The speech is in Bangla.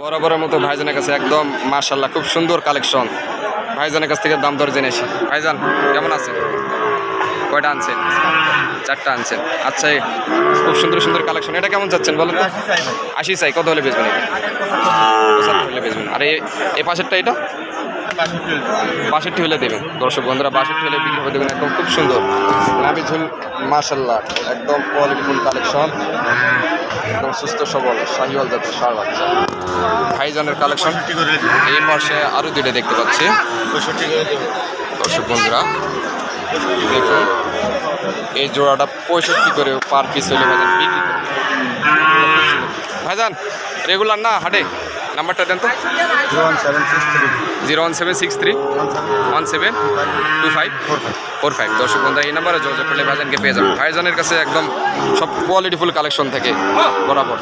বরাবরের মতো ভাইজানের কাছে একদম মাশাআল্লাহ খুব সুন্দর কালেকশন। ভাইজানের কাছ থেকে দাম দর জেনেছি। ভাইজান কেমন আছেন? কয়টা আনছেন? 4টা আনছেন। আচ্ছা, খুব সুন্দর সুন্দর কালেকশন। এটা কেমন যাচ্ছেন বলেন তো? 80 চাই। কত হলে বেচবেন এটা? 75 হলে বেচবেন। আর এই পাশেরটা এটা 62 হলে দেবেন। দর্শক বন্ধুরা 62 হলে বিক্রি করে দেবেন। একদম খুব সুন্দর নাভি ঝুল মাশাআল্লাহ, একদম কোয়ালিটিফুল কালেকশন, একদম সুস্থ সবল শাহিওয়াল জাতের ষাঁড় বাচ্চা। ভাইজানের কালেকশন। এই পাশে আরও 2টা দেখতে পাচ্ছি। দর্শক বন্ধুরা দেখুন, এই জোড়াটা 65 করে পার পিস হলে ভাইজান বিক্রি করে। ভাইজান রেগুলার না হাটে? নাম্বারটা দেন তো। 01763 172545। দর্শক বন্ধুরা এই নাম্বারে যোগাযোগ করলে ভাইজানকে পেয়ে যাবেন। ভাইজানের কাছে একদম সব কোয়ালিটিফুল কালেকশন থেকে বরাবর।